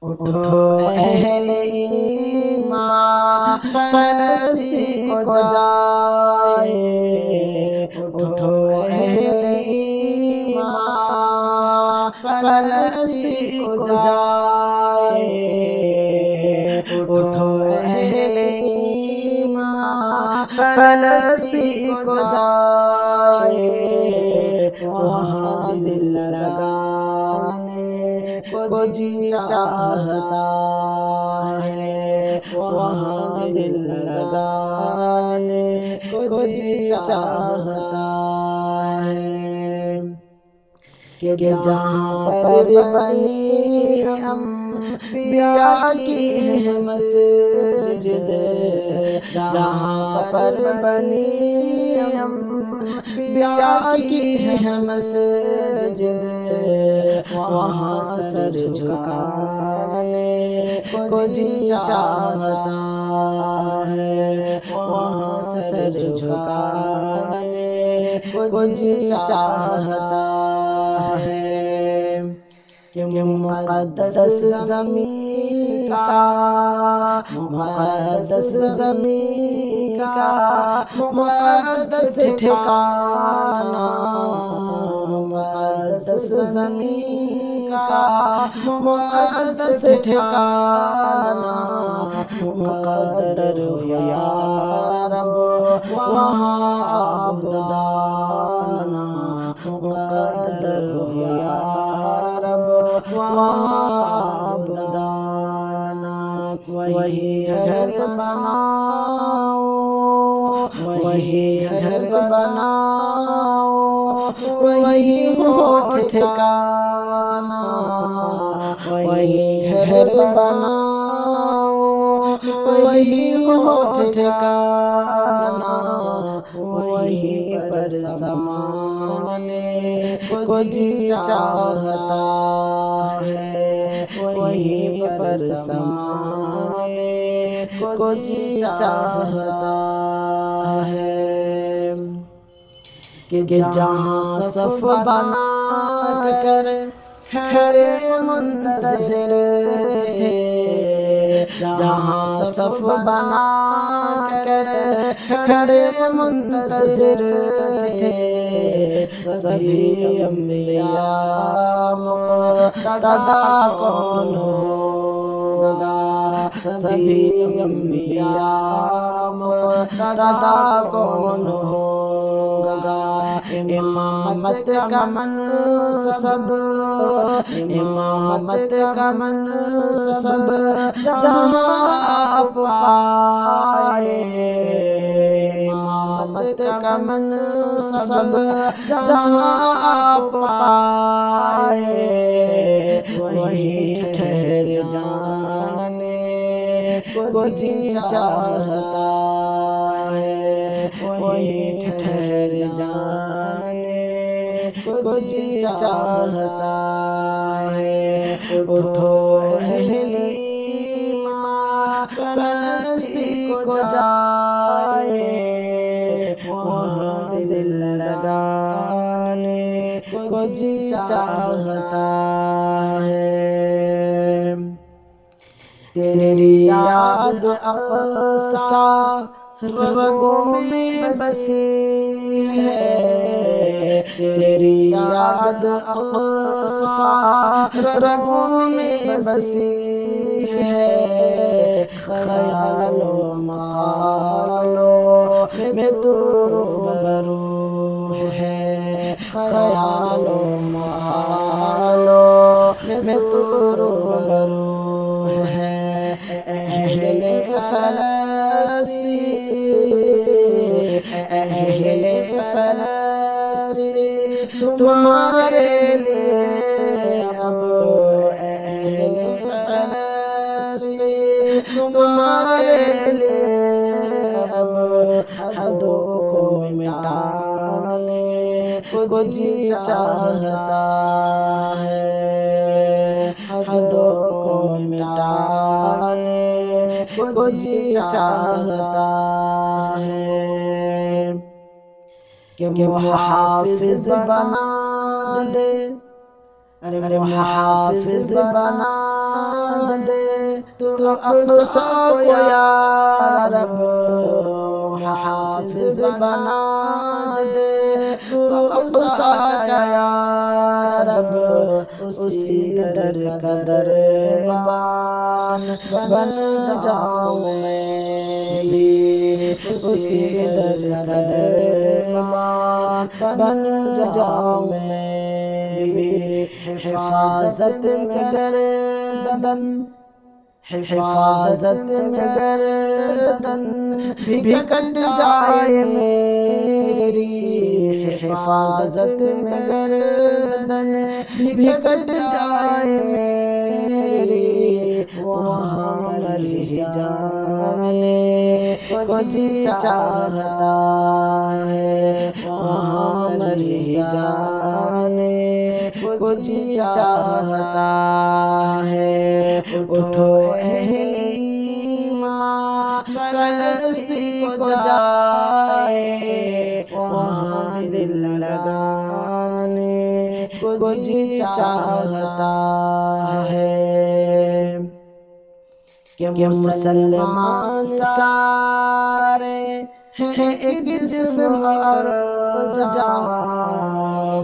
اٹھو اہل ایمان فلسطین کو جائے، اٹھو اہل ایمان فلسطین کو جائے، اٹھو اہل ایمان فلسطین کو جائے، وہاں دل لگانے کو جی چاہتا ہے، وہاں دل لگانے کو جی چاہتا ہے، کہ جہاں پر بنی انبیاء کی ہے مسجد، جہاں پر بنی انبیاء کی ہے مسجد، وہاں سر جھکانے کو جی چاہتا ہے، وہاں سر جھکانے کو جی چاہتا ہے، کہ مقدس زمین کا، مقدس زمین کا مقدس ٹھکانہ، مقدس زمین کا مقدس ٹھکانہ، مقدر ہو یا رب وہاں عبدانہ، مقدر ہو یا رب وہاں عبدانہ، وہی گھر بناؤ، وہی گھر بناؤ، وہی ہو ٹھکانہ، وہی گھر بناؤ، وہی ہو ٹھکانہ، وہی پر سمانے کو جی چاہتا ہے، وہی پر سمانے کو جی چاہتا ہے، کہ جہاں صف بنا کر کھڑے منتظر تھے، جہاں صف بنا کر کھڑے منتظر تھے، سبھی انبیاء مقتدا کون ہوگا، سبھی انبیاء مقتدا کون ہوگا، امامت کا منصب، امامت کا منصب جہاں آپ پائے، امامت کا منصب جہاں آپ پائے، وہی ٹھہر جانے کو جی چاہتا ہے، وہی ٹھہر جانے کو جی چاہتا ہے، اٹھو اہل ایمان فلسطین کو جائے، وہاں دل لگانے کو جی چاہتا ہے، تیری یاد اقصی رگوں میں بسی ہے، تیری یاد اقصی رگوں میں بسی ہے، خیال و مقالوں میں تو روبرو ہے، خیال و مقالوں میں تو روبرو ہے، اہل فلسطین، اہل فلسطین تمہارے لیے اب، اہل فلسطین تمہارے لیے اب، حدوں کو مٹانے کو جی چاہتا ہے، حدوں کو مٹانے کو جی چاہتا ہے، کہ محافظ بنا دے، ارے محافظ بنا دے تو اقصا کو یا رب حافظ بنا دے تو اقصا کا یا رب اسی در کا دربان بن جاؤں میں بھی اسی در کا دربان بن جاؤں میں بھی حفاظت میں گردن حفاظت میں گردن بھی کٹ جائے میری حفاظت میں گردن بھی کٹ جائے میری وہاں مر جانے کو جی چاہتا ہے وہاں مر جانے کو جی چاہتا ہے اٹھو اہل ایمان فلسطین کو جائے وہاں دل لگانے کو جی چاہتا ہے کہ مسلمان سارے ہیں ایک جسم اور جان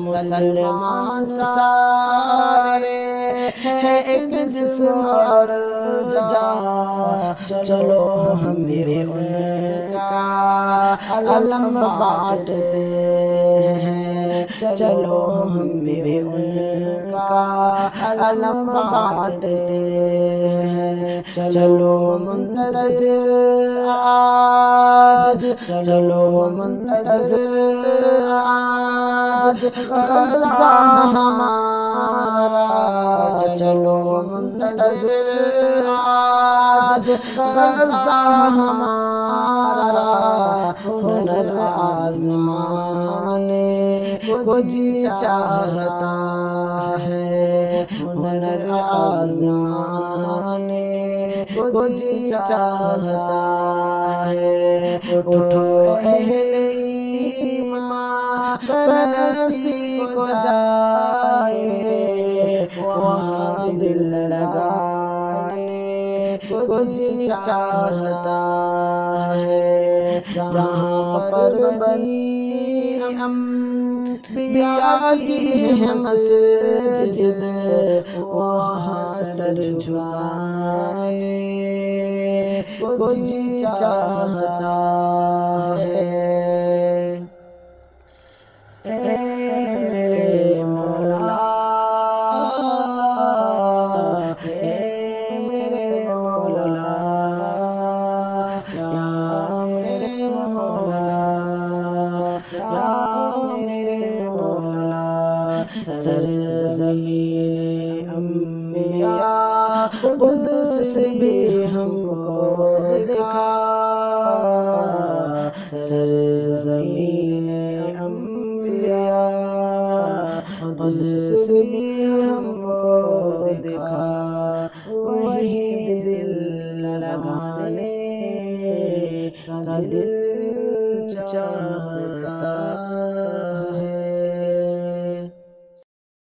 مسلمان سارے ہیں ایک جسم اور جان چلو ہم بھی ان کا علم بانٹتے ہیں چلو ہم بھی ان کا علم بانٹتے ہیں چلو منتظر آج چلو منتظر آج غزہ ہمارا چلو منتظر آج غزہ ہمارا ہنر آزمانے کو جی چاہتا ہے ہنر آزمانے کو جی چاہتا ہے اٹھو اہل ایمان فلسطین کو جائے وہاں دل لگانے کو جی چاہتا ہے جہاں پر بنی انبیاء کی ہے مسجد وہاں سر جھکانے کو جی چاہتا ہے اے میرے مولا اے میرے مولا یا میرے مولا یا میرے مولا سرزمین انبیاء قدس سے بھی ہم کو دکھا سرزمین انبیاء قدس سے بھی